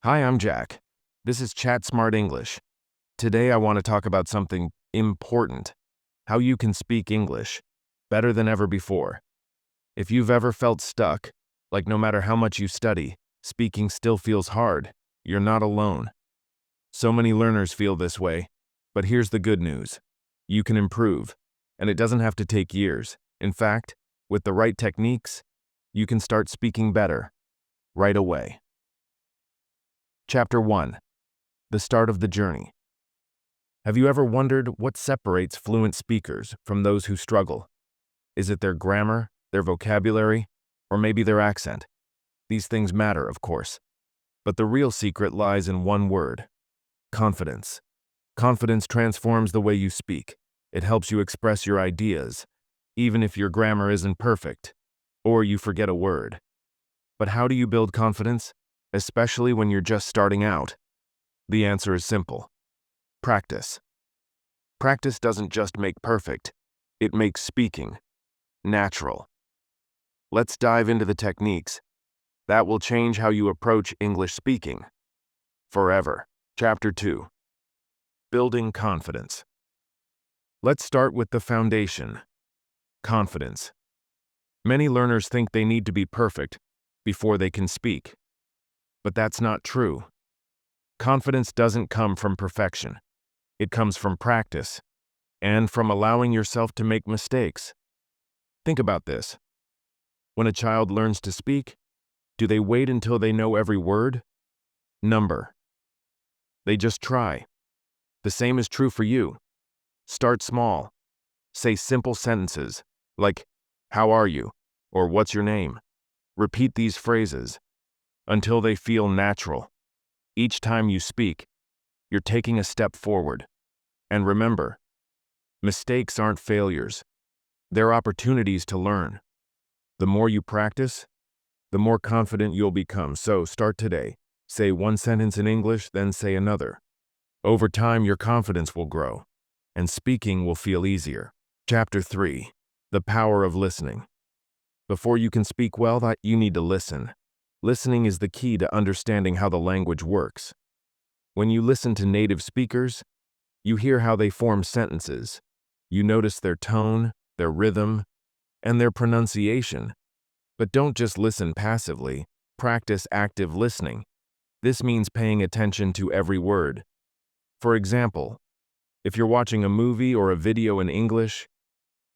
Hi, I'm Jack. This is ChatSmart English. Today I want to talk about something important, how you can speak English better than ever before. If you've ever felt stuck, like no matter how much you study, speaking still feels hard, you're not alone. So many learners feel this way, but here's the good news. You can improve, and it doesn't have to take years. In fact, with the right techniques, you can start speaking better right away. Chapter 1. The start of the journey. Have you ever wondered what separates fluent speakers from those who struggle? Is it their grammar, their vocabulary, or maybe their accent? These things matter, of course. But the real secret lies in one word: confidence. Confidence transforms the way you speak. It helps you express your ideas, even if your grammar isn't perfect, or you forget a word. But how do you build confidence, especially when you're just starting out? The answer is simple. Practice. Practice doesn't just make perfect, it makes speaking natural. Let's dive into the techniques that will change how you approach English speaking forever. Chapter 2. Building confidence. Let's start with the foundation: confidence. Many learners think they need to be perfect before they can speak, but that's not true. Confidence doesn't come from perfection. It comes from practice and from allowing yourself to make mistakes. Think about this. When a child learns to speak, do they wait until they know every word, number? They just try. The same is true for you. Start small. Say simple sentences like, "How are you?" or "What's your name?" Repeat these phrases until they feel natural. Each time you speak, you're taking a step forward. And remember, mistakes aren't failures. They're opportunities to learn. The more you practice, the more confident you'll become. So start today. Say one sentence in English, then say another. Over time, your confidence will grow, and speaking will feel easier. Chapter 3. The power of listening. Before you can speak well, you need to listen. Listening is the key to understanding how the language works. When you listen to native speakers, you hear how they form sentences. You notice their tone, their rhythm, and their pronunciation. But don't just listen passively. Practice active listening. This means paying attention to every word. For example, if you're watching a movie or a video in English,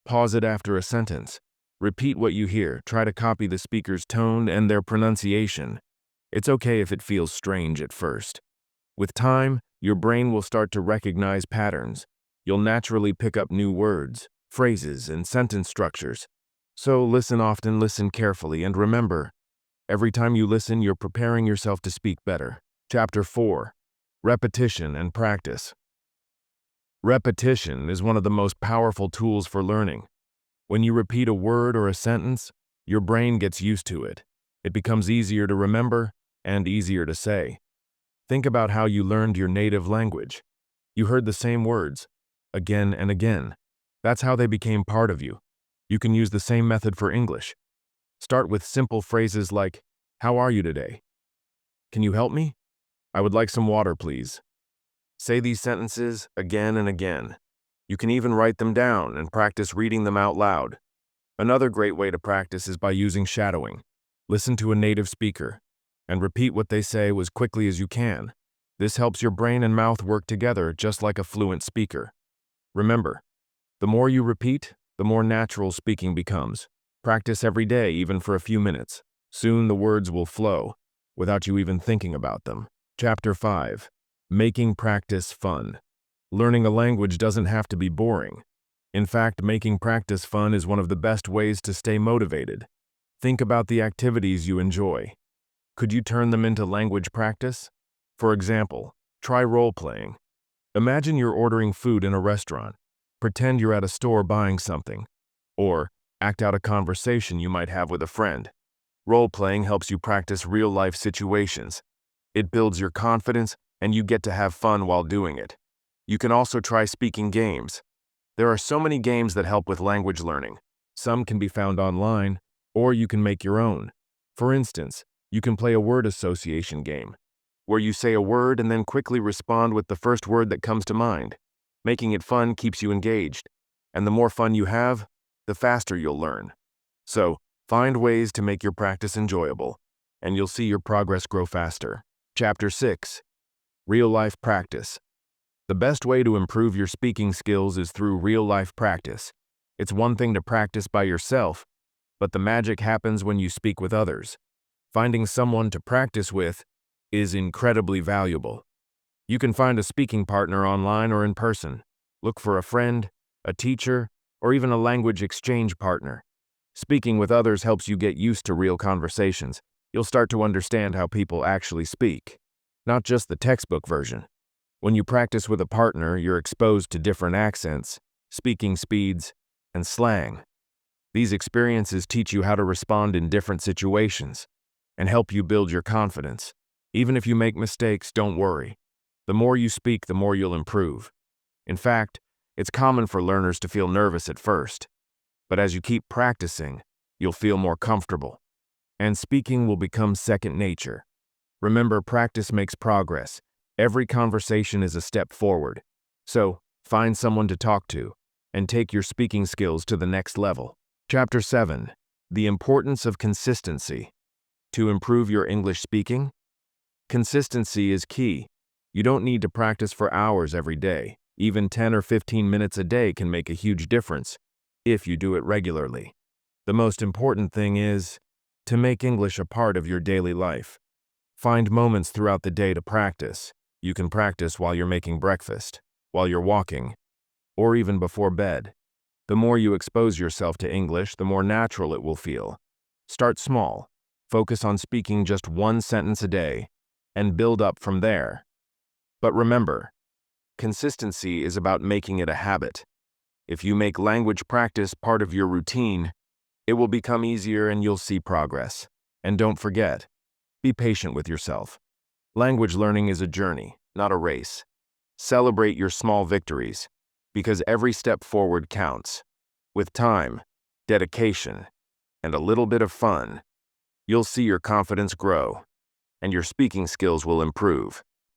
pause it after a sentence. Repeat what you hear. Try to copy the speaker's tone and their pronunciation. It's okay if it feels strange at first. With time, your brain will start to recognize patterns. You'll naturally pick up new words, phrases, and sentence structures. So listen often, listen carefully, and remember, every time you listen, you're preparing yourself to speak better. Chapter 4. Repetition and practice. Repetition is one of the most powerful tools for learning. When you repeat a word or a sentence, your brain gets used to it. It becomes easier to remember and easier to say. Think about how you learned your native language. You heard the same words again and again. That's how they became part of you. You can use the same method for English. Start with simple phrases like, "How are you today?" "Can you help me?" "I would like some water, please." Say these sentences again and again. You can even write them down and practice reading them out loud. Another great way to practice is by using shadowing. Listen to a native speaker and repeat what they say as quickly as you can. This helps your brain and mouth work together just like a fluent speaker. Remember, the more you repeat, the more natural speaking becomes. Practice every day, even for a few minutes. Soon the words will flow without you even thinking about them. Chapter 5. Making practice fun. Learning a language doesn't have to be boring. In fact, making practice fun is one of the best ways to stay motivated. Think about the activities you enjoy. Could you turn them into language practice? For example, try role-playing. Imagine you're ordering food in a restaurant. Pretend you're at a store buying something. Or act out a conversation you might have with a friend. Role-playing helps you practice real-life situations. It builds your confidence, and you get to have fun while doing it. You can also try speaking games. There are so many games that help with language learning. Some can be found online, or you can make your own. For instance, you can play a word association game. where you say a word and then quickly respond with the first word that comes to mind. Making it fun keeps you engaged, and the more fun you have, the faster you'll learn. So, find ways to make your practice enjoyable, and you'll see your progress grow faster. Chapter 6. Real-life practice. The best way to improve your speaking skills is through real-life practice. It's one thing to practice by yourself, but the magic happens when you speak with others. Finding someone to practice with is incredibly valuable. You can find a speaking partner online or in person. Look for a friend, a teacher, or even a language exchange partner. Speaking with others helps you get used to real conversations. You'll start to understand how people actually speak, not just the textbook version. When you practice with a partner, you're exposed to different accents, speaking speeds, and slang. These experiences teach you how to respond in different situations and help you build your confidence. Even if you make mistakes, don't worry. The more you speak, the more you'll improve. In fact, it's common for learners to feel nervous at first, but as you keep practicing, you'll feel more comfortable, and speaking will become second nature. Remember, practice makes progress. Every conversation is a step forward. So, find someone to talk to and take your speaking skills to the next level. Chapter 7. The importance of consistency. To improve your English speaking, consistency is key. You don't need to practice for hours every day. Even 10 or 15 minutes a day can make a huge difference if you do it regularly. The most important thing is to make English a part of your daily life. Find moments throughout the day to practice. You can practice while you're making breakfast, while you're walking, or even before bed. The more you expose yourself to English, the more natural it will feel. Start small. Focus on speaking just one sentence a day, and build up from there. But remember, consistency is about making it a habit. If you make language practice part of your routine, it will become easier and you'll see progress. And don't forget, be patient with yourself. Language learning is a journey, not a race. Celebrate your small victories, because every step forward counts. With time, dedication, and a little bit of fun, you'll see your confidence grow, and your speaking skills will improve.